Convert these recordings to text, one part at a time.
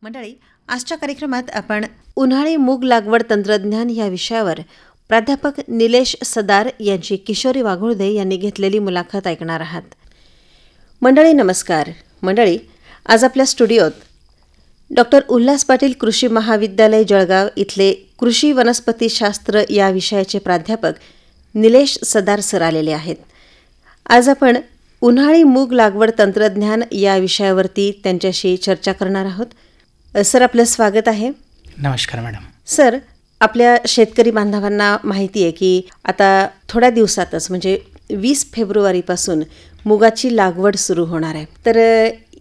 मंडळी, आजच्या कार्यक्रमात आपण उन्हाळी मूग लागवड तंत्रज्ञान या विषयावर प्राध्यापक निलेश सदार यांची किशोरी वाघुळदे यांनी घेतलेली मुलाखत ऐकणार आहात. मंडळी नमस्कार. मंडळी, आज आपल्या स्टुडिओत डॉक्टर उल्हास पाटील कृषी महाविद्यालय जळगाव इथले कृषी वनस्पतीशास्त्र या विषयाचे प्राध्यापक निलेश सदार सर आलेले आहेत. आज आपण उन्हाळी मूग लागवड तंत्रज्ञान या विषयावरती त्यांच्याशी चर्चा करणार आहोत. सर, आपलं स्वागत आहे. नमस्कार मॅडम. सर, आपल्या शेतकरी बांधवांना माहिती आहे की आता थोड्या दिवसातच म्हणजे 20 फेब्रुवारीपासून मुगाची लागवड सुरू होणार आहे. तर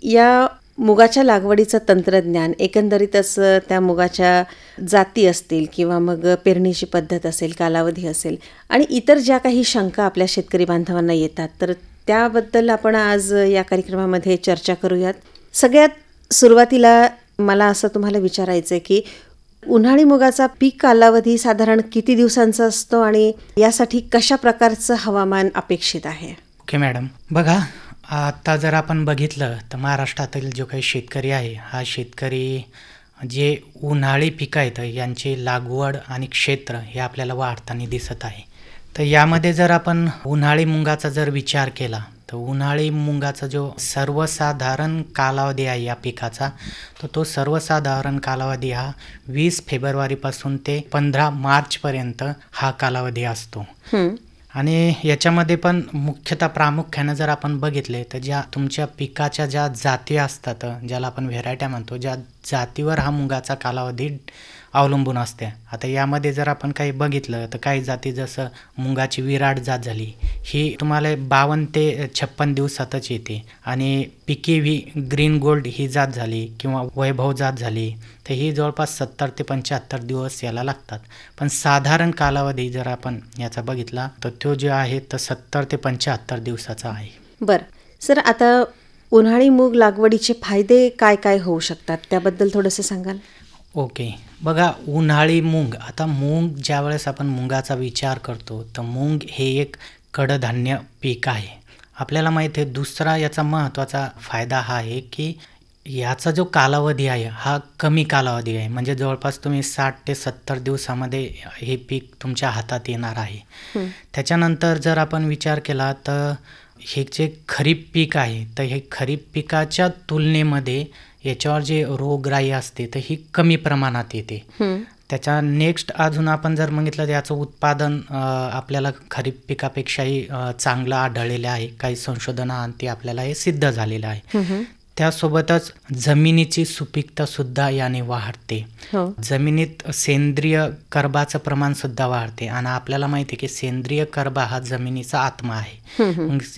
या मुगाच्या लागवडीचं तंत्रज्ञान, एकंदरीतच त्या मुगाच्या जाती असतील किंवा मग पेरणीची पद्धत असेल, कालावधी असेल आणि इतर ज्या काही शंका आपल्या शेतकरी बांधवांना येतात, तर त्याबद्दल आपण आज या कार्यक्रमामध्ये चर्चा करूयात. सगळ्यात सुरुवातीला मला असं तुम्हाला विचारायचं आहे की उन्हाळी मुगाचा पीक कालावधी साधारण किती दिवसांचा असतो आणि यासाठी कशा प्रकारचं हवामान अपेक्षित आहे? ओके मॅडम, बघा, आता जर आपण बघितलं तर महाराष्ट्रातील जो काही शेतकरी आहे, हा शेतकरी जे उन्हाळी पिकं आहेत यांची लागवड आणि क्षेत्र हे आपल्याला वाढताना दिसत आहे. तर यामध्ये जर आपण उन्हाळी मुंगाचा जर विचार केला तर उन्हाळी मुंगाचा जो सर्वसाधारण कालावधी आहे या पिकाचा, तर तो सर्वसाधारण कालावधी हा 20 फेब्रुवारीपासून ते 15 मार्चपर्यंत हा कालावधी असतो. आणि याच्यामध्ये पण प्रामुख्यानं जर आपण बघितले तर ज्या तुमच्या पिकाच्या ज्या जाती असतात, ज्याला आपण व्हेरायट्या म्हणतो, ज्या जातीवर हा मुगाचा कालावधी अवलंबून असते. आता यामध्ये जर आपण काही बघितलं तर काही जाती, जसं मुंगाची विराट जात झाली, ही तुम्हाला 52 ते 56 दिवसातच येते. आणि पिकेवी ग्रीन गोल्ड ही जात झाली किंवा वैभव जात झाली, तर ही जवळपास 70 ते 75 दिवस याला लागतात. पण साधारण कालावधी जर आपण याचा बघितला तर तो जो आहे तर 70 ते 75 दिवसाचा आहे. बरं सर, आता उन्हाळी मूग लागवडीचे फायदे काय काय होऊ शकतात त्याबद्दल थोडंसं सांगाल? ओके, बघा, उन्हाळी मूग, आता मूग ज्यावेळेस आपण मुगाचा विचार करतो तर मूग हे एक कडधान्य पीक आहे. आपल्याला माहिती आहे, दुसरा याचा महत्त्वाचा फायदा हा आहे की याचा जो कालावधी आहे हा कमी कालावधी आहे. म्हणजे जवळपास तुम्ही 60 ते 70 दिवसामध्ये हे पीक तुमच्या हातात येणार आहे. त्याच्यानंतर जर आपण विचार केला तर हे जे खरीप पीक आहे, तर हे खरीप पिकाच्या तुलनेमध्ये याच्यावर जे रोगराई असते तर ही कमी प्रमाणात येते. त्याच्या नेक्स्ट अजून आपण जर बघितलं तर याचं उत्पादन आपल्याला खरीप पिकापेक्षाही चांगलं आढळलेलं आहे. काही संशोधनाअंती आपल्याला हे सिद्ध झालेलं आहे. त्यासोबतच जमिनीची सुपीकता सुद्धा याने वाढते. जमिनीत सेंद्रिय कर्बाचं प्रमाण सुद्धा वाढते. आणि आपल्याला माहिती आहे की सेंद्रिय कर्बा हा जमिनीचा आत्मा आहे.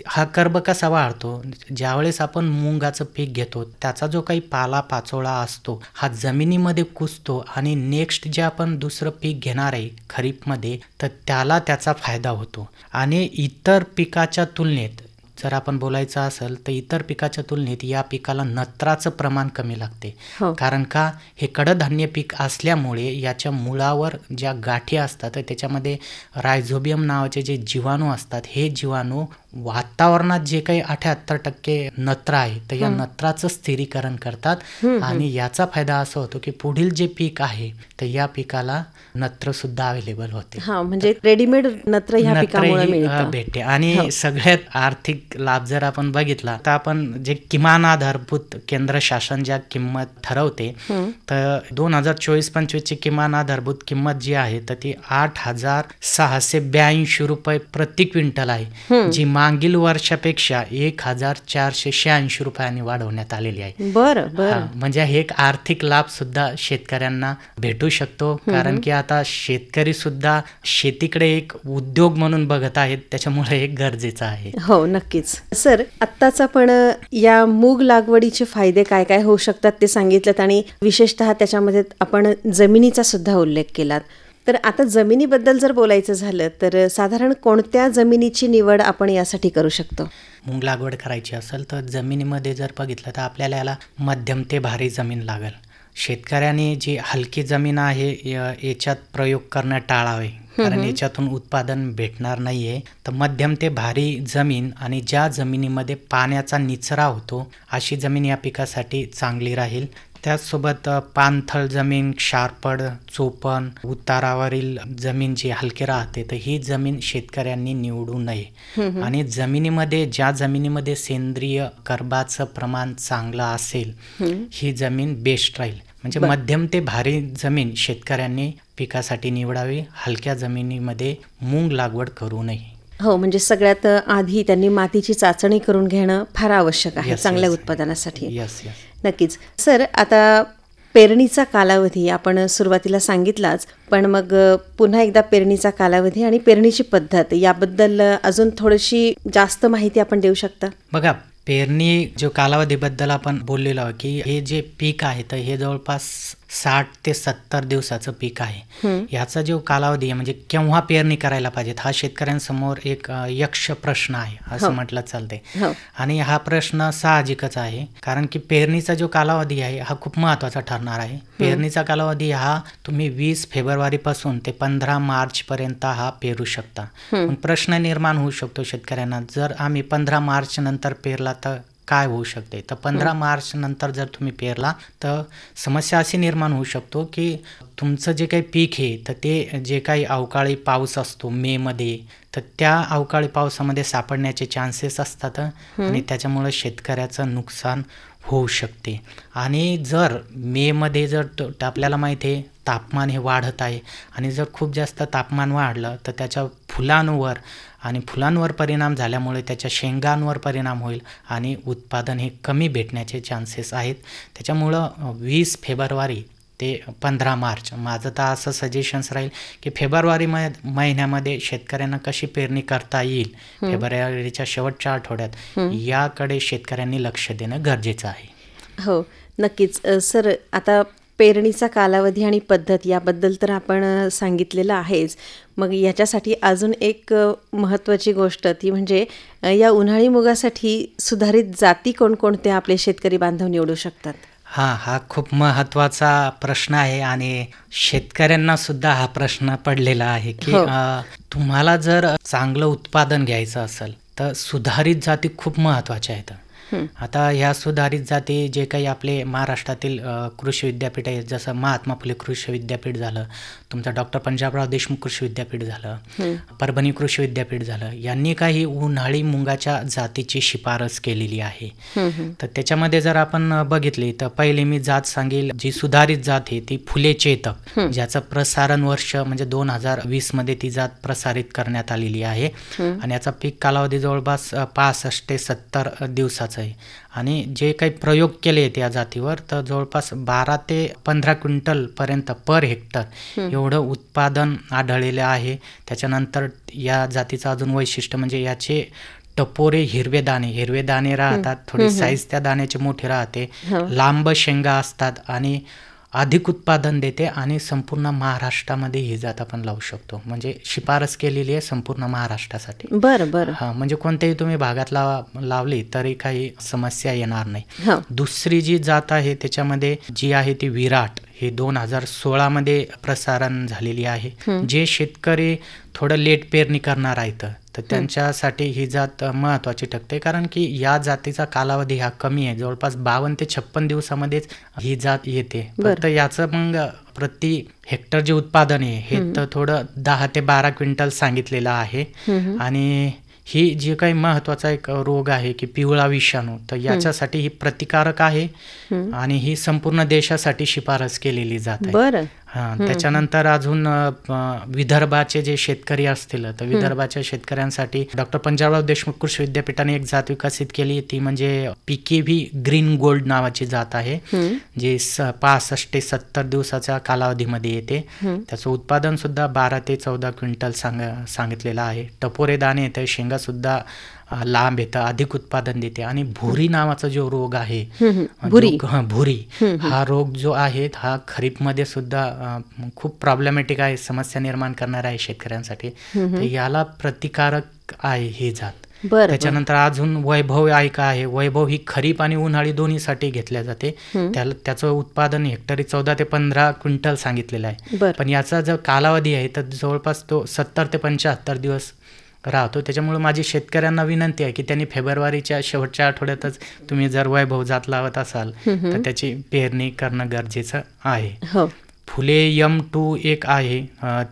हा कर्ब कसा वाढतो? ज्यावेळेस आपण मुंगाचं पीक घेतो त्याचा जो काही पाला पाचोळा असतो हा जमिनीमध्ये कुजतो आणि नेक्स्ट जे आपण दुसरं पीक घेणार आहे खरीपमध्ये, तर त्याला त्याचा फायदा होतो. आणि इतर पिकाच्या तुलनेत जर आपण बोलायचं असेल तर इतर पिकाच्या तुलनेत या पिकाला नत्राचं प्रमाण कमी लागते. कारण का? हे कडधान्य पीक असल्यामुळे याच्या मुळावर ज्या गाठी असतात त्याच्यामध्ये रायझोबियम नावाचे जे जीवाणू असतात, हे जीवाणू वातावरणात जे काही 78% नत्र आहे तर या नत्राचं स्थिरीकरण करतात. आणि याचा फायदा असा होतो की पुढील जे पीक आहे तर या पिकाला नत्र सुद्धा अवेलेबल होते. म्हणजे रेडीमेड नत्र ह्या पिकामुळे भेटते. आणि सगळ्यात आर्थिक लाभ जर आपण बघितला तर आपण जे किमान आधारभूत केंद्र शासन ज्या किंमत ठरवते, तर 2024-25 ची किमान आधारभूत किंमत जी आहे तर ती 8,682 रुपये प्रति क्विंटल आहे, जी मागील वर्षापेक्षा 1,486 रुपयांनी वाढवण्यात आलेली आहे. बरं. म्हणजे हे एक आर्थिक लाभ सुद्धा शेतकऱ्यांना भेटू शकतो. कारण की आता शेतकरी सुद्धा शेतीकडे एक उद्योग म्हणून बघत आहेत, त्याच्यामुळे हे गरजेचं आहे. हो, नक्कीच. सर, आत्ताच आपण या मूग लागवडीचे फायदे काय काय होऊ शकतात ते सांगितलं आणि विशेषतः त्याच्यामध्ये आपण जमिनीचा सुद्धा उल्लेख केलात. तर आता जमिनीबद्दल जर बोलायचं झालं तर साधारण कोणत्या जमिनीची निवड आपण यासाठी करू शकतो? मूग लागवड करायची असेल तर जमिनीमध्ये जर बघितलं तर आपल्याला याला मध्यम ते भारी जमीन लागेल. शेतकऱ्यांनी जी हलकी जमीन आहे याच्यात प्रयोग करणं टाळावे, कारण याच्यातून उत्पादन भेटणार नाही आहे. तर मध्यम ते भारी जमीन आणि ज्या जमिनीमध्ये पाण्याचा निचरा होतो अशी जमीन या पिकासाठी चांगली राहील. त्याचसोबत पाणथळ जमीन, क्षारपड, चोपण, उतारावरील जमीन जी हलकी राहते तर ही जमीन शेतकऱ्यांनी निवडू नये. आणि ज्या जमिनीमध्ये सेंद्रिय कर्बाचं प्रमाण चांगलं असेल ही जमीन बेस्ट राहील. म्हणजे मध्यम ते भारी जमीन शेतकऱ्यांनी पिकासाठी निवडावी. हलक्या जमिनीमध्ये मूग लागवड करू नये. हो, म्हणजे सगळ्यात आधी त्यांनी मातीची चाचणी करून घेणं फार आवश्यक आहे चांगल्या उत्पादनासाठी. नक्कीच. सर, आता पेरणीचा कालावधी आपण सुरुवातीला सांगितलाच, पण मग पुन्हा एकदा पेरणीचा कालावधी आणि पेरणीची पद्धत याबद्दल अजून थोडीशी जास्त माहिती आपण देऊ शकता? बघा, पेरणी जो कालावधीबद्दल आपण बोललेलो आहोत की हे जे पीक आहे तर हे जवळपास 60 ते 70 दिवसाचं पीक आहे. याचा जो कालावधी आहे म्हणजे केव्हा पेरणी करायला पाहिजेत हा शेतकऱ्यांसमोर एक यक्ष प्रश्न आहे असं म्हटलं चालते. आणि हा प्रश्न साहजिकच आहे, कारण की पेरणीचा जो कालावधी आहे हा खूप महत्त्वाचा ठरणार आहे. पेरणीचा कालावधी हा तुम्ही 20 फेब्रुवारीपासून ते 15 मार्चपर्यंत हा पेरू शकता. पण प्रश्न निर्माण होऊ शकतो शेतकऱ्यांना, जर आम्ही 15 मार्च नंतर पेरला तर काय होऊ शकते. तर 15 मार्च नंतर जर तुम्ही पेरला तर समस्या अशी निर्माण होऊ शकतो की तुमचं जे काही पीक आहे तर ते जे काही अवकाळी पाऊस असतो मेमध्ये तर त्या अवकाळी पावसामध्ये सापडण्याचे चान्सेस असतात आणि त्याच्यामुळे शेतकऱ्याचं नुकसान होऊ शकते. आणि जर मेमध्ये जर आपल्याला माहिती आहे तापमान हे वाढत आहे आणि जर खूप जास्त तापमान वाढलं तर त्याच्या फुलांवर परिणाम झाल्यामुळे त्याच्या शेंगांवर परिणाम होईल आणि उत्पादन हे कमी भेटण्याचे चान्सेस आहेत. त्याच्यामुळं 20 फेब्रुवारी ते 15 मार्च माझं तर असं सजेशन्स राहील की फेब्रुवारी महिन्यामध्ये शेतकऱ्यांना कशी पेरणी करता येईल फेब्रुवारीच्या शेवटच्या आठवड्यात याकडे शेतकऱ्यांनी लक्ष देणं गरजेचं आहे. हो, नक्कीच. सर, आता पेरणीचा कालावधी आणि पद्धत याबद्दल तर आपण सांगितलेलं आहेच. मग याच्यासाठी अजून एक महत्त्वाची गोष्ट ती म्हणजे या मुगासाठी सुधारित जाती कोणकोणत्या आपले शेतकरी बांधव निवडू शकतात? हा खूप महत्त्वाचा प्रश्न आहे आणि शेतकऱ्यांना सुद्धा हा प्रश्न पडलेला आहे की तुम्हाला जर चांगलं उत्पादन घ्यायचं असेल तर सुधारित जाती खूप महत्त्वाच्या आहेत. आता ह्या सुधारित जाती जे काही आपले महाराष्ट्रातील कृषी विद्यापीठ आहेत, जसं महात्मा फुले कृषी विद्यापीठ झालं, तुमचं डॉक्टर पंजाबराव देशमुख कृषी विद्यापीठ झालं, परभणी कृषी विद्यापीठ झालं, यांनी काही उन्हाळी मुंगाच्या जातीची शिफारस केलेली आहे. तर त्याच्यामध्ये जर आपण बघितली तर पहिली मी जात सांगेल जी सुधारित जात आहे ती फुले चेतक, ज्याचं प्रसारण वर्ष म्हणजे 2020 मध्ये ती जात प्रसारित करण्यात आलेली आहे. आणि याचा पीक कालावधी जवळपास 65 ते 70 दिवसाचा आहे. आणि जे काही प्रयोग केले त्या जातीवर तर जवळपास 12 ते 15 क्विंटल पर्यंत पर हेक्टर एवढं उत्पादन आढळलेलं आहे. त्याच्यानंतर या जातीचं अजून वैशिष्ट्य म्हणजे याचे टपोरे हिरवे दाणे राहतात, थोडी साईज त्या दाण्याची मोठी राहते, लांब शेंगा असतात आणि अधिक उत्पादन देते आणि संपूर्ण महाराष्ट्रामध्ये ही जात आपण लावू शकतो. म्हणजे शिफारस केलेली आहे संपूर्ण महाराष्ट्रासाठी. बरं. म्हणजे कोणत्याही तुम्ही भागात लावली तरी काही समस्या येणार नाही. दुसरी जी जात आहे त्याच्यामध्ये जी आहे ती विराट, ही 2016 मध्ये प्रसारण झालेली आहे. जे शेतकरी थोडं लेट पेरणी करणार आहेत तर त्यांच्यासाठी ही जात महत्त्वाची ठरते, कारण की या जातीचा कालावधी हा कमी आहे, जवळपास 52 ते 56 दिवसामध्येच ही जात येते. फक्त याचं मग प्रति हेक्टर जे उत्पादन आहे हे तर थोडं 10 ते 12 क्विंटल सांगितलेलं आहे. आणि ही जी काही महत्त्वाचा एक रोग आहे की पिवळा विषाणू, तर याच्यासाठी ही प्रतिकारक आहे आणि ही संपूर्ण देशासाठी शिफारस केलेली जात आहे. त्याच्यानंतर अजून विदर्भाचे जे शेतकरी असतील तर विदर्भाच्या शेतकऱ्यांसाठी डॉक्टर पंजाबराव देशमुख कृषी विद्यापीठाने एक जात विकसित केली, ती म्हणजे PKV ग्रीन गोल्ड नावाची जात आहे, जी 65 ते 70 दिवसाच्या कालावधीमध्ये येते. त्याचं उत्पादन सुद्धा 12 ते 14 क्विंटल सांगितलेलं आहे. टपोरे दाणे येते, शेंगा सुद्धा लांब येतं, अधिक उत्पादन देते. आणि भुरी नावाचा जो रोग आहे, भुरी हा रोग जो आहे हा खरीपमध्ये सुद्धा खूप प्रॉब्लेमॅटिक आहे, समस्या निर्माण करणार आहे शेतकऱ्यांसाठी. तर याला प्रतिकारक आहे ही जात. त्याच्यानंतर अजून वैभव आहे. वैभव ही खरीप आणि उन्हाळी दोन्हीसाठी घेतल्या जाते. त्याचं उत्पादन हेक्टरी 14 ते 15 क्विंटल सांगितलेलं आहे. पण याचा जो कालावधी आहे तर जवळपास तो 70 ते 75 दिवस राहतो. त्याच्यामुळे माझी शेतकऱ्यांना विनंती आहे की त्यांनी फेब्रुवारीच्या शेवटच्या आठवड्यातच तुम्ही जर वैभव जात लावत असाल तर त्याची पेरणी करणं गरजेचं आहे. हो. फुले M2 एक आहे,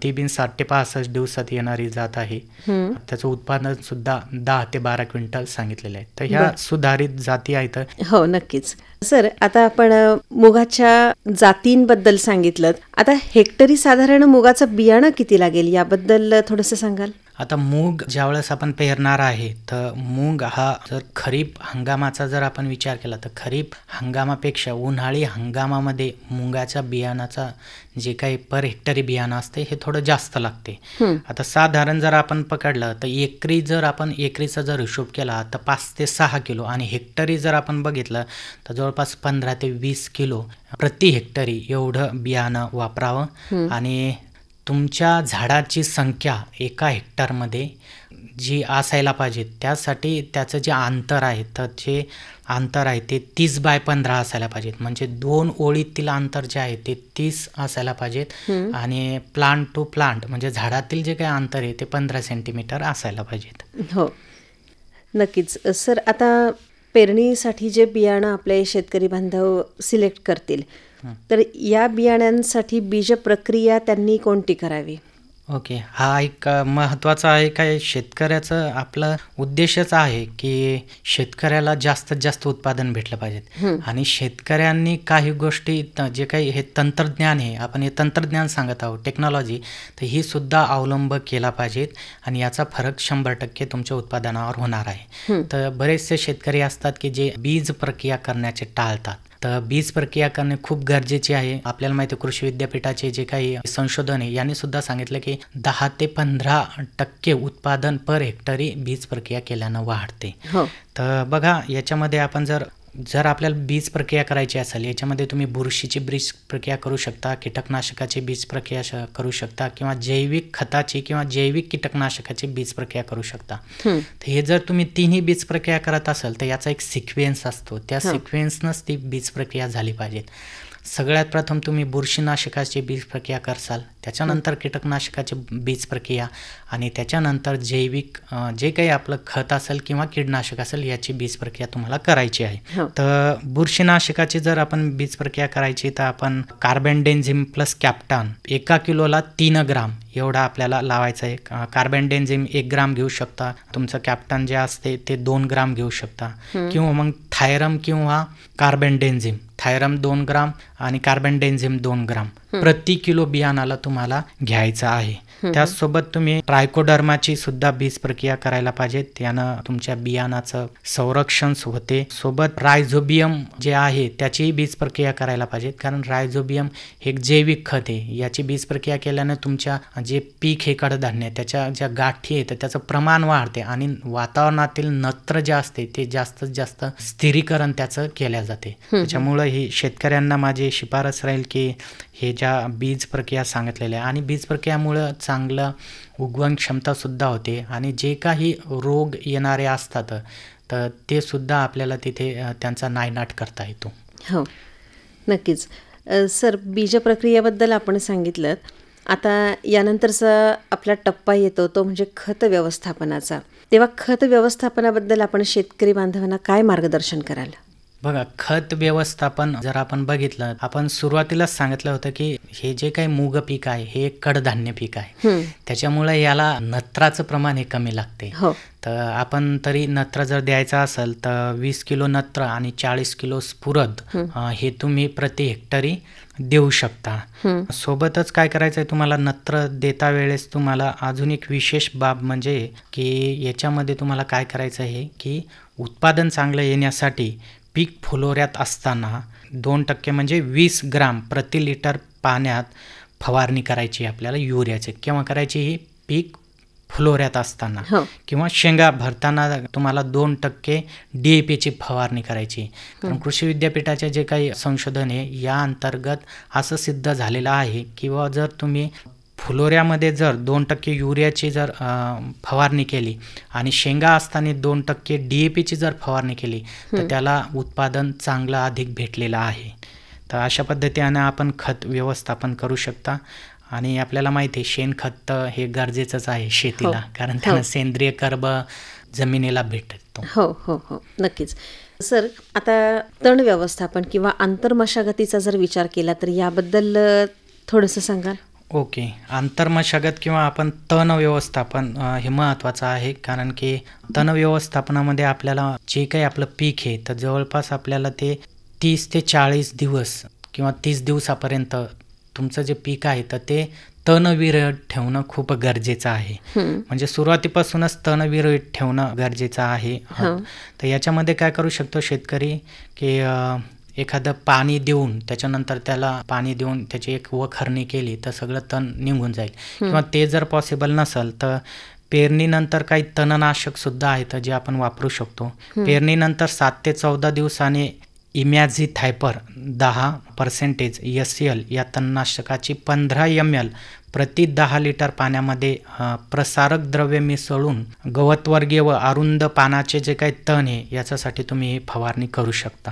ती बिन 60 ते 65 दिवसात येणारी जात आहे. त्याचं उत्पादन सुद्धा 10 ते 12 क्विंटल सांगितलेलं आहे. तर ह्या सुधारित जाती आहेत. हो, नक्कीच. सर, आता आपण मुगाच्या जातींबद्दल सांगितलं. आता हेक्टरी साधारण मुगाचं बियाणं किती लागेल याबद्दल थोडंसं सांगाल? आता मूग ज्यावेळेस आपण पेरणार आहे तर मूग हा जर खरीप हंगामाचा जर आपण विचार केला तर खरीप हंगामापेक्षा उन्हाळी हंगामामध्ये मुगाच्या बियाणाचा जे काही पर हेक्टरी बियाणं असते हे थोडं जास्त लागते. आता साधारण जर आपण पकडलं तर एकरीचा जर हिशोब केला तर 5 ते 6 किलो आणि हेक्टरी जर आपण बघितलं तर जवळपास 15 ते 20 किलो प्रति हेक्टरी एवढं बियाणं वापरावं. आणि तुमच्या झाडाची संख्या एका हेक्टरमध्ये जी असायला पाहिजे त्यासाठी त्याचं जे अंतर आहे तर जे अंतर आहे ते 30 बाय 15 असायला पाहिजेत. म्हणजे 2 ओळीतील अंतर जे आहे ते 30 असायला पाहिजेत आणि प्लांट टू प्लांट म्हणजे झाडातील जे काही अंतर आहे ते 15 सेंटीमीटर असायला पाहिजेत. हो, नक्कीच. सर, आता पेरणीसाठी जे बियाणं आपले शेतकरी बांधव सिलेक्ट करतील तर या बियाण्यांसाठी बीज प्रक्रिया त्यांनी कोणती करावी? ओके, हा एक महत्त्वाचा आहे. काय शेतकऱ्याचं आपला उद्देशच आहे की शेतकऱ्याला जास्तीत जास्त उत्पादन भेटलं पाहिजेत आणि शेतकऱ्यांनी काही गोष्टी जे काही हे तंत्रज्ञान आहे, आपण हे तंत्रज्ञान सांगत आहोत, टेक्नॉलॉजी, तर ही सुद्धा अवलंब केला पाहिजेत आणि याचा फरक 100% तुमच्या उत्पादनावर होणार आहे. तर बरेचसे शेतकरी असतात की जे बीज प्रक्रिया करण्याचे टाळतात. तर बीज प्रक्रिया करणे खूप गरजेचे आहे. आपल्याला माहिती आहे कृषी विद्यापीठाचे जे काही संशोधन आहे यांनी सुद्धा सांगितलं की 10 ते 15% उत्पादन पर हेक्टरी बीज प्रक्रिया केल्यानं वाढते. तर बघा, याच्यामध्ये आपण जर आपल्याला बीज प्रक्रिया करायची असेल याच्यामध्ये तुम्ही बुरशीची बीज प्रक्रिया करू शकता, कीटकनाशकाची बीज प्रक्रिया करू शकता किंवा जैविक खताची किंवा जैविक कीटकनाशकाची बीज प्रक्रिया करू शकता. तर हे जर तुम्ही तिन्ही बीज प्रक्रिया करत असाल तर याचा एक सिक्वेन्स असतो, त्या सिक्वेन्सनंच ती बीज प्रक्रिया झाली पाहिजे. सगळ्यात प्रथम तुम्ही बुरशीनाशकाची बीज प्रक्रिया करसाल, त्याच्यानंतर कीटकनाशकाची बीज प्रक्रिया आणि त्याच्यानंतर जैविक जे काही आपलं खत असेल किंवा कीटनाशक असेल याची बीज प्रक्रिया तुम्हाला करायची आहे. तर बुरशीनाशकाची जर आपण बीज प्रक्रिया करायची तर आपण कार्बेंडेन्झिम प्लस कॅप्टन 1 किलोला 3 ग्राम एवढा आपल्याला लावायचं आहे. कार्बेंडेन्झिम 1 ग्राम घेऊ शकता, तुमचं कॅप्टन जे असते ते 2 ग्राम घेऊ शकता किंवा मग थायरम किंवा कार्बेंडेन्झिम, थायरम 2 ग्राम आणि कार्बेंडेन्झिम 2 ग्राम प्रति किलो बियाणाला तुम्हाला घ्यायचं आहे. त्याचसोबत तुम्ही ट्रायकोडर्माची सुद्धा बीज प्रक्रिया करायला पाहिजे, त्यानं तुमच्या बियाणाचं संरक्षण होते. सोबत रायझोबियम जे आहे त्याचीही बीज प्रक्रिया करायला पाहिजे, कारण रायझोबियम हे एक जैविक खत आहे. याची बीज प्रक्रिया केल्यानं तुमच्या जे पीक हे कडधान्य त्याच्या ज्या गाठी आहेत त्याचं प्रमाण वाढते आणि वातावरणातील नत्र जे असते ते जास्तीत जास्त स्थिरीकरण त्याचं केल्या जाते. त्याच्यामुळं ही शेतकऱ्यांना माझी शिफारस राहील की हे ज्या बीज प्रक्रिया सांगितलेल्या आहे आणि बीज प्रक्रियामुळं चांगलं उगवण क्षमता सुद्धा होते आणि जे काही रोग येणारे असतात तर ते सुद्धा आपल्याला तिथे त्यांचा नायनाट करता येतो. हो, नक्कीच. सर, बीज प्रक्रियेबद्दल आपण सांगितलं. आता यानंतरचा आपला टप्पा येतो तो म्हणजे खत व्यवस्थापनाचा. तेव्हा खत व्यवस्थापनाबद्दल आपण शेतकरी बांधवांना काय मार्गदर्शन कराल? बघा, खत व्यवस्थापन जर आपण बघितलं, आपण सुरुवातीलाच सांगितलं होतं की हे जे काही मूग पीक आहे हे एक कडधान्य पीक आहे, त्याच्यामुळे याला नत्राचं प्रमाण हे कमी लागते. तर आपण तरी नत्र जर द्यायचा असेल तर 20 किलो नत्र आणि 40 किलो स्फुरद हे तुम्ही प्रति हेक्टरी देऊ शकता. सोबतच काय करायचं आहे तुम्हाला, नत्र देता वेळेस तुम्हाला अजून एक विशेष बाब म्हणजे की याच्यामध्ये तुम्हाला काय करायचं आहे की उत्पादन चांगलं येण्यासाठी पीक फुलोऱ्यात असताना 2% म्हणजे 20 ग्राम प्रति लिटर पाण्यात फवारणी करायची आपल्याला युरियाची. केव्हा करायची? ही पीक फुलोऱ्यात असताना किंवा शेंगा भरताना तुम्हाला 2% DAPची फवारणी करायची. कारण कृषी विद्यापीठाचे जे काही संशोधन आहे या अंतर्गत असं सिद्ध झालेलं आहे किंवा जर तुम्ही फुलोऱ्यामध्ये जर 2% युरियाची जर फवारणी केली आणि शेंगा असताना 2% DAPची जर फवारणी केली तर त्याला उत्पादन चांगलं अधिक भेटलेलं आहे. तर अशा पद्धतीने आपण खत व्यवस्थापन करू शकता आणि आपल्याला माहिती आहे शेणखत हे गरजेचंच आहे शेतीला, हो. कारण हो. त्यानं सेंद्रिय कर्ब जमिनीला भेटतो. हो हो हो नक्कीच. सर, आता तण व्यवस्थापन किंवा आंतरमशागतीचा जर विचार केला तर याबद्दल थोडंसं सांगाल? ओके. आंतरमशागत किंवा आपण तण व्यवस्थापन हे महत्त्वाचं आहे, कारण की तण व्यवस्थापनामध्ये आपल्याला जे काही आपलं पीक आहे तर जवळपास आपल्याला ते 30 ते 40 दिवस किंवा 30 दिवसापर्यंत तुमचं जे पीक आहे तर ते तणविरहित ठेवणं खूप गरजेचं आहे. म्हणजे सुरुवातीपासूनच तणविरहित ठेवणं गरजेचं आहे. तर याच्यामध्ये काय करू शकतो शेतकरी, की एखादं पाणी देऊन त्याच्यानंतर त्याला पाणी देऊन त्याची एक वखरणी केली तर सगळं तण निघून जाईल. किंवा ते जर पॉसिबल नसेल तर पेरणीनंतर काही तणनाशक सुद्धा आहेत जे आपण वापरू शकतो. पेरणीनंतर 7 ते 14 दिवसांनी इमॅझिथायपर 10% SCL या तणनाशकाची 15 ml प्रति 10 लिटर पाण्यामध्ये प्रसारक द्रव्य मिसळून गवतवर्गीय व अरुंद पानाचे जे काही तण आहे याच्यासाठी तुम्ही ही फवारणी करू शकता.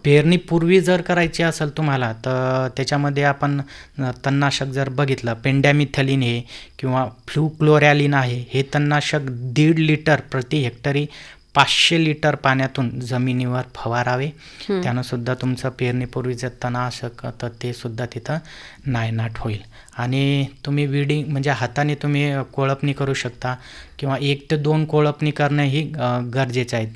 पेरणीपूर्वी जर करायची असेल तुम्हाला तर त्याच्यामध्ये आपण तणनाशक जर बघितलं, पेंडॅमिथलिन आहे किंवा फ्लूक्लोरॅलिन आहे, हे तणनाशक 1.5 लिटर प्रति हेक्टरी 500 लिटर पाण्यातून जमिनीवर फवारावे. त्यानं सुद्धा तुमचं पेरणीपूर्वीचं तणनाशक तर ते सुद्धा तिथं नायनाट होईल. आणि तुम्ही विडिंग म्हणजे हाताने तुम्ही कोळपणी करू शकता किंवा 1 ते 2 कोळपणी करणं ही गरजेचं आहे.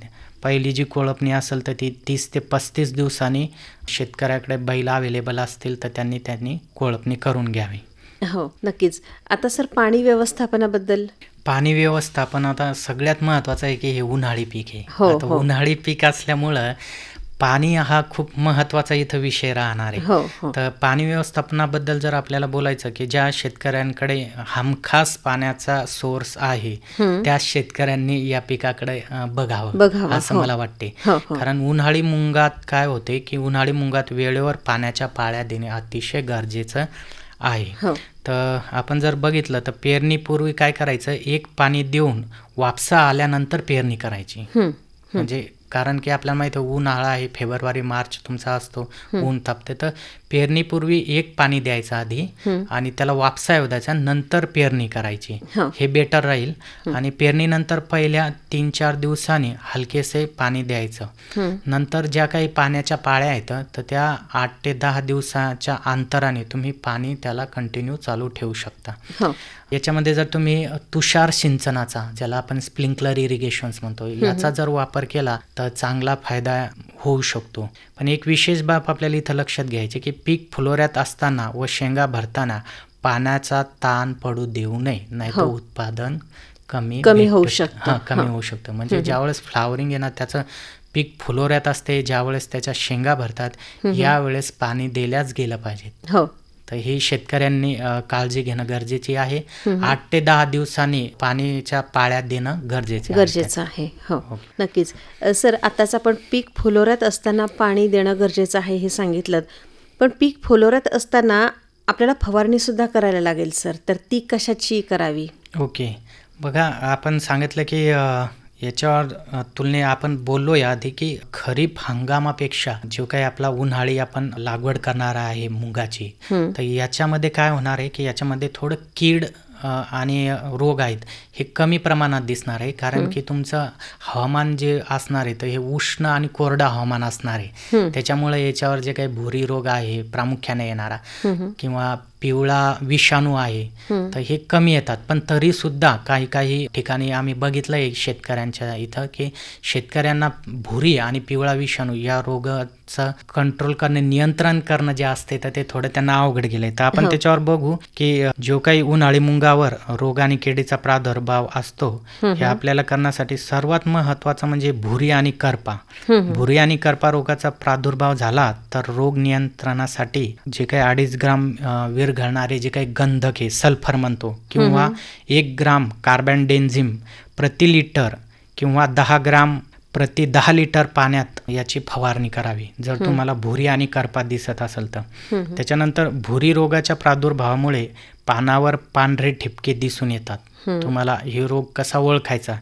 पहिली जी कोळपणी असेल तर ती 30 ते 35 दिवसांनी शेतकऱ्याकडे बैल अवेलेबल असतील तर त्यांनी कोळपणी करून घ्यावी. हो नक्कीच. आता सर, पाणी व्यवस्थापनाबद्दल? पाणी व्यवस्थापन आता सगळ्यात महत्त्वाचं आहे की हे उन्हाळी पीक आहे. आता हो. उन्हाळी पीक असल्यामुळं पाणी हा खूप महत्त्वाचा इथं विषय राहणार आहे. हो. तर पाणी व्यवस्थापनाबद्दल जर आपल्याला बोलायचं की ज्या शेतकऱ्यांकडे हमखास पाण्याचा सोर्स आहे त्या शेतकऱ्यांनी या पिकाकडे बघावं असं मला वाटते. कारण उन्हाळी मुंगात काय होते की उन्हाळी मुंगात वेळेवर पाण्याच्या पाळ्या देणे अतिशय गरजेचं आहे. तर आपण जर बघितलं तर पेरणीपूर्वी काय करायचं, एक पाणी देऊन वापसा आल्यानंतर पेरणी करायची. म्हणजे कारण की आपल्याला माहिती आहे उन्हाळा आहे, फेब्रुवारी मार्च तुमचा असतो, ऊन तापते, तर पेरणीपूर्वी एक पाणी द्यायचं आधी आणि त्याला वापसा येऊ द्यायचा, नंतर पेरणी करायची, हे बेटर राहील. आणि पेरणीनंतर पहिल्या 3-4 दिवसांनी हलकेसे पाणी द्यायचं. नंतर ज्या काही पाण्याच्या पाळ्या आहेत तर त्या 8 ते 10 दिवसाच्या अंतराने तुम्ही पाणी त्याला कंटिन्यू चालू ठेवू शकता. याच्यामध्ये जर तुम्ही तुषार सिंचनाचा, ज्याला आपण स्प्रिंकलर इरिगेशन्स म्हणतो, याचा जर वापर केला तर चांगला फायदा होऊ शकतो. पण एक विशेष बाब आपल्याला इथं लक्षात घ्यायची की पीक फुलोऱ्यात असताना व शेंगा भरताना पाण्याचा ताण पडू देऊ नये, नाहीतर उत्पादन कमी होऊ शकतं. म्हणजे ज्यावेळेस फ्लावरिंग येणार, त्याचं पीक फुलोऱ्यात असते, ज्यावेळेस त्याच्या शेंगा भरतात यावेळेस पाणी दिल्याच गेलं पाहिजे. तर ही शेतकऱ्यांनी काळजी घेणं गरजेची आहे. 8 ते 10 दिवसांनी पाण्याच्या पाळ्या देणं गरजेचं आहे. हो नक्कीच. सर, आताच आपण पीक फुलोऱ्यात असताना पाणी देणं गरजेचं आहे हे सांगितलं, पण पीक फुलोऱ्यात असताना आपल्याला फवारणी सुद्धा करायला लागेल सर, तर ती कशाची करावी? ओके, बघा आपण सांगितलं की याच्यावर तुलने आपण बोललो याआधी की खरीप हंगामापेक्षा जो काही आपला उन्हाळी आपण लागवड करणार आहे मुगाची, तर याच्यामध्ये काय होणार आहे की याच्यामध्ये थोडं कीड आणि रोग आहेत हे कमी प्रमाणात दिसणार आहे. कारण की तुमचं हवामान जे असणार आहे तर हे उष्ण आणि कोरडं हवामान असणार आहे. त्याच्यामुळे याच्यावर जे काही भुरी रोग आहे प्रामुख्याने येणारा किंवा पिवळा विषाणू आहे तर हे कमी येतात. पण तरी सुद्धा काही ठिकाणी आम्ही बघितलं आहे शेतकऱ्यांच्या इथं की शेतकऱ्यांना भुरी आणि पिवळा विषाणू या रोगाचं कंट्रोल करणे, नियंत्रण करणं जे असते तर ते थोडं त्यांना अवघड गेलंय. तर आपण त्याच्यावर बघू की जो काही उन्हाळी मुंगावर रोग आणि किडीचा प्रादुर्भाव असतो हे आपल्याला करण्यासाठी सर्वात महत्त्वाचं म्हणजे भुरी आणि करपा. भुरी आणि करपा रोगाचा प्रादुर्भाव झाला तर रोग नियंत्रणासाठी जे काही 2.5 ग्राम विरघळणारे जे काही गंधक आहे, सल्फर म्हणतो, किंवा 1 ग्राम कार्बनडेन्झिम प्रति लिटर किंवा 10 ग्राम प्रति 10 लिटर पाण्यात याची फवारणी करावी जर तुम्हाला भुरी आणि करपा दिसत असेल तर. त्याच्यानंतर भुरी रोगाच्या प्रादुर्भावामुळे पानावर पांढरे ठिपके दिसून येतात. तुम्हाला हे रोग कसा ओळखायचा,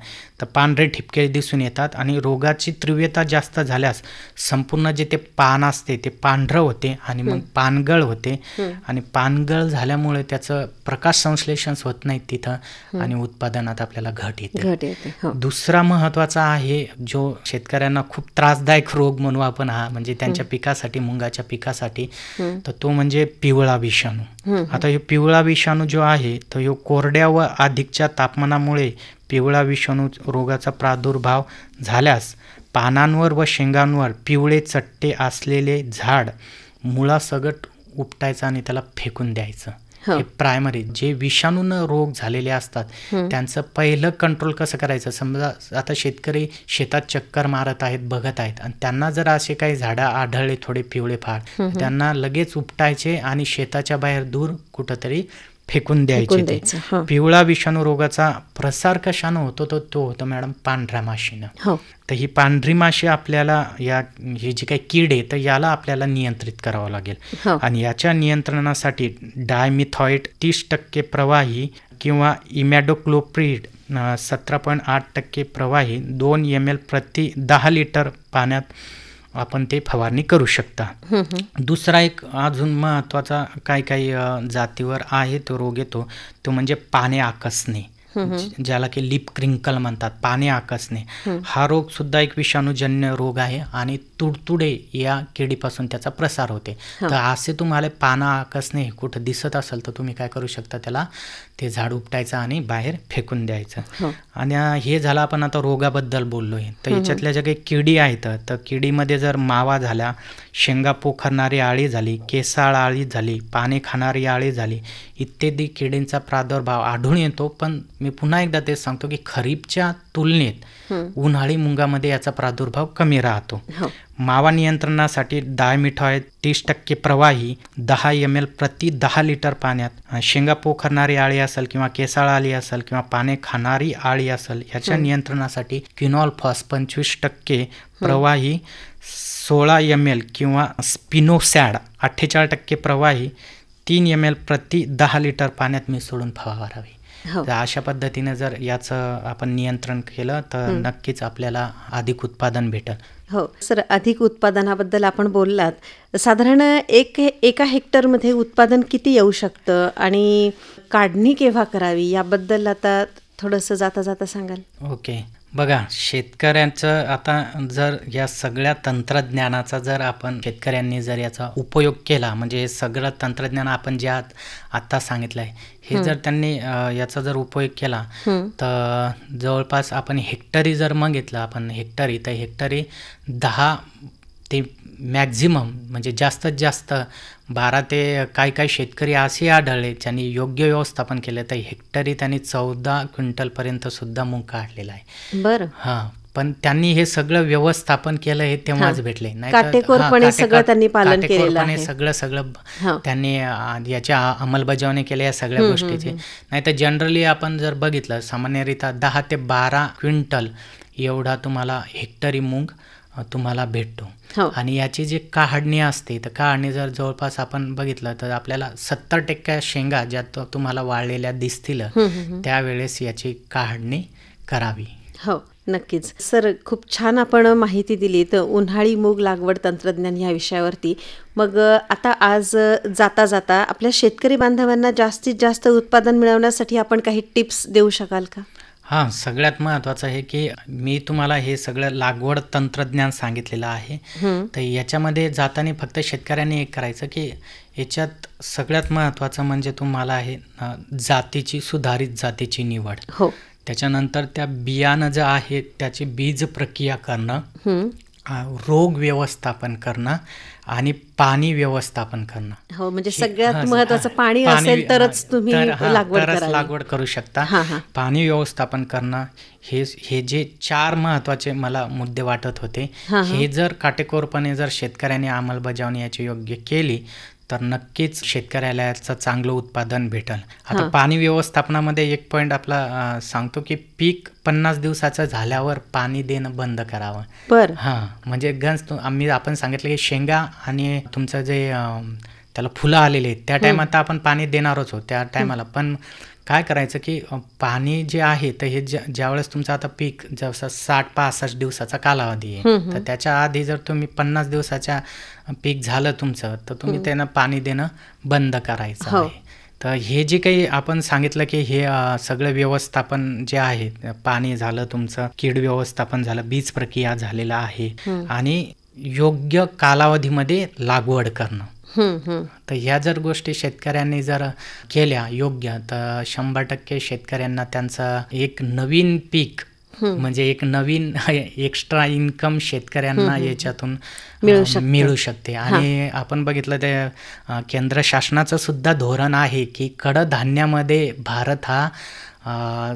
तर पांढरे ठिपके दिसून येतात आणि रोगाची तीव्रता जास्त झाल्यास संपूर्ण जे ते पान असते ते पांढरं होते आणि मग पानगळ होते आणि पानगळ झाल्यामुळे त्याचं प्रकाश संश्लेषण होत नाही तिथं आणि उत्पादनात आपल्याला घट येते. दुसरा महत्वाचा आहे जो शेतकऱ्यांना खूप त्रासदायक रोग म्हणू आपण हा, म्हणजे त्यांच्या पिकासाठी, मुंगाच्या पिकासाठी, तर तो म्हणजे पिवळा विषाणू. आता हे पिवळा विषाणू जो आहे तर ह्यो कोरड्या व अधिकच्या तापमानामुळे पिवळा विषाणू रोगाचा प्रादुर्भाव झाल्यास पानांवर व शेंगांवर पिवळे चट्टे असलेले झाड मुळासकट उपटायचं आणि त्याला फेकून द्यायचं. हे प्रायमरी जे विषाणूनं रोग झालेले असतात त्यांचं पहिलं कंट्रोल कसं करायचं. समजा आता शेतकरी शेतात चक्कर मारत आहेत, बघत आहेत आणि त्यांना जर असे काही झाडं आढळले थोडे पिवळे फार, त्यांना लगेच उपटायचे आणि शेताच्या बाहेर दूर कुठंतरी फेकून द्यायचे. पिवळा विषाणू रोगाचा प्रसार कशानं होतो, तो होतो मॅडम पांढऱ्या माशीनं. तर ही पांढरी माशी आपल्याला हे जे काही कीड आहे तर याला आपल्याला नियंत्रित करावं लागेल आणि याच्या नियंत्रणासाठी डायमिथॉएट 30% प्रवाही किंवा इमॅडोक्लोप्रिड 17.8% प्रवाही 2 ml प्रति 10 लिटर पाण्यात आपण ते फवारणी करू शकता. दुसरा एक अजून महत्वाचा काही जातीवर आहे तो रोग येतो, तो म्हणजे पाने आकसणे, ज्याला की लिप क्रिंकल म्हणतात, पाने आकसणे. हा रोग सुद्धा एक विषाणूजन्य रोग आहे आणि तुडतुडे या किडीपासून त्याचा प्रसार होते. तर असे तुम्हाला पानं आकसणे कुठं दिसत असेल तर तुम्ही काय करू शकता, त्याला ते झाड उपटायचं आणि बाहेर फेकून द्यायचं. आणि हे झालं आपण आता रोगाबद्दल बोललोय. तर याच्यातल्या ज्या काही किडी आहेत तर किडीमध्ये जर मावा झाला, शेंगा पोखरणारी आळी झाली, केसाळ आळी झाली, पाने खाणारी आळी झाली इत्यादी किडींचा प्रादुर्भाव आढळून येतो. पण मी पुन्हा एकदा तेच सांगतो की खरीपच्या तुलनेत उन्हाळी मुंगामध्ये याचा प्रादुर्भाव कमी राहतो. मावा नियंत्रणासाठी डायमिथॉएट 30% प्रवाही 10 ml प्रति 10 लिटर पाण्यात, शेंगा पोखरणारी आळी असेल किंवा केसाळ आळी असेल किंवा पाने खाणारी आळी असेल याच्या नियंत्रणासाठी क्विनॉलफॉस 25% प्रवाही 16 ml किंवा स्पिनोसॅड 48% प्रवाही 3 ml प्रति 10 लिटर पाण्यात मिसळून फवारावी. तर अशा पद्धतीने जर याचं आपण नियंत्रण केलं तर नक्कीच आपल्याला अधिक उत्पादन भेटेल. हो सर, अधिक उत्पादनाबद्दल आपण बोललात. साधारण एका हेक्टरमध्ये उत्पादन किती येऊ शकतं आणि काढणी केव्हा करावी याबद्दल आता थोडंसं जाता जाता सांगाल? ओके, बघा शेतकऱ्यांचं आता जर या सगळ्या तंत्रज्ञानाचा जर आपण शेतकऱ्यांनी जर याचा उपयोग केला, म्हणजे हे सगळं तंत्रज्ञान आपण जे आत्ता सांगितलं आहे हे जर त्यांनी याचा जर उपयोग केला तर जवळपास आपण हेक्टरी जर मागितलं आपण हेक्टरी, तर हेक्टरी 10 ते मॅक्झिमम म्हणजे जास्तीत जास्त 12 ते काही शेतकरी असे आढळले ज्यांनी योग्य व्यवस्थापन केलं तर हेक्टरी त्यांनी 14 क्विंटलपर्यंत सुद्धा मूग काढलेला आहे. बरं. हां, पण त्यांनी हे सगळं व्यवस्थापन केलं हे तेव्हाच भेटले. काटेकोरपणे सगळं त्यांनी पालन केलेलं आहे. सगळं त्यांनी याच्या अंमलबजावणी केल्या या सगळ्या गोष्टीची. नाही तर जनरली आपण जर बघितलं सामान्यरित्या 10 ते 12 क्विंटल एवढा तुम्हाला हेक्टरी मूग तुम्हाला भेटतो. आणि याची जी काढणी असते तर काढणी जर जवळपास आपण बघितलं तर आपल्याला 70% शेंगा ज्या तुम्हाला वाळलेल्या दिसतील त्यावेळेस याची काढणी करावी. हो नक्कीच सर, खूप छान आपण माहिती दिली तर उन्हाळी मूग लागवड तंत्रज्ञान ह्या विषयावरती. मग आता आज जाता जाता आपल्या शेतकरी बांधवांना जास्तीत जास्त उत्पादन मिळवण्यासाठी आपण काही टिप्स देऊ शकाल का? हां, सगळ्यात महत्त्वाचं आहे की मी तुम्हाला हे सगळं लागवड तंत्रज्ञान सांगितलेलं आहे. तर याच्यामध्ये जाताना फक्त शेतकऱ्यांनी एक करायचं की याच्यात सगळ्यात महत्त्वाचं म्हणजे तुम्हाला आहे जातीची, सुधारित जातीची निवड. हो. त्याच्यानंतर त्या बियाणं जे आहे त्याची बीज प्रक्रिया करणं, रोग व्यवस्थापन करणं आणि पाणी व्यवस्थापन करणं. हो, म्हणजे सगळ्यात महत्त्वाचं पाणी असेल तरच तुम्ही लागवड करू शकता. पाणी व्यवस्थापन करणं हे जे 4 महत्त्वाचे मला मुद्दे वाटत होते, हे जर काटेकोरपणे जर शेतकऱ्यांनी अंमलबजावणी याची योग्य केली तर नक्कीच शेतकऱ्याला याचं चांगलं उत्पादन भेटेल. आता पाणी व्यवस्थापनामध्ये एक पॉईंट आपला सांगतो की पीक 50 दिवसाचं झाल्यावर पाणी देणं बंद करावं. बरं. हां, म्हणजे आपण सांगितलं की शेंगा आणि तुमचं जे त्याला फुलं आलेली आहेत, त्या टायमात आपण पाणी देणारच आहोत त्या टायमाला. पण काय करायचं की पाणी जे आहे तर हे ज्यावेळेस तुमचं आता पीक जसं 60-65 दिवसाचा कालावधी आहे, तर त्याच्या आधी जर तुम्ही 50 दिवसाच्या पीक झालं तुमचं, तर तुम्ही त्यांना पाणी देणं बंद करायचं आहे. तर हे जे काही आपण सांगितलं की हे सगळं व्यवस्थापन जे आहे, पाणी झालं तुमचं, कीड व्यवस्थापन झालं, बीज प्रक्रिया झालेला आहे आणि योग्य कालावधीमध्ये लागवड करणं. तर ह्या जर गोष्टी शेतकऱ्यांनी जर केल्या योग्य, तर 100% शेतकऱ्यांना त्यांचं एक नवीन पीक म्हणजे एक नवीन एक्स्ट्रा इन्कम शेतकऱ्यांना याच्यातून मिळू शकते. आणि आपण बघितलं ते केंद्र शासनाचं सुद्धा धोरण आहे की कडधान्यामध्ये भारत हा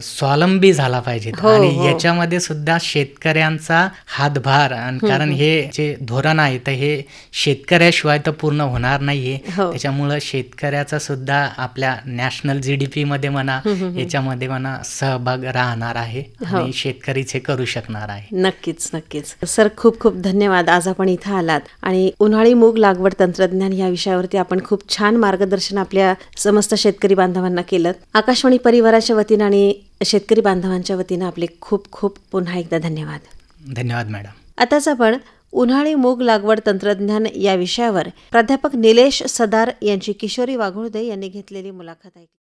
स्वावलंबी झाला पाहिजे. आणि याच्यामध्ये सुद्धा शेतकऱ्यांचा हातभार, कारण हे जे धोरण आहे तर हे शेतकऱ्याशिवाय तर पूर्ण होणार नाहीये. त्याच्यामुळं शेतकऱ्याचा सुद्धा आपल्या नॅशनल GDP मध्ये म्हणा, याच्यामध्ये म्हणा सहभाग राहणार आहे आणि शेतकरीच हे करू शकणार आहे. नक्कीच नक्कीच सर, खूप खूप धन्यवाद. आज आपण इथं आलात आणि उन्हाळी मूग लागवड तंत्रज्ञान या विषयावरती आपण खूप छान मार्गदर्शन आपल्या समस्त शेतकरी बांधवांना केलं. आकाशवाणी परिवाराच्या वतीनं आणि शेतकरी बांधवांच्या वतीनं आपले खूप खूप पुन्हा एकदा धन्यवाद. धन्यवाद मॅडम. आताच आपण उन्हाळी मूग लागवड तंत्रज्ञान या विषयावर प्राध्यापक निलेश सदार यांची किशोरी वाघोळदे यांनी घेतलेली मुलाखत ऐकली.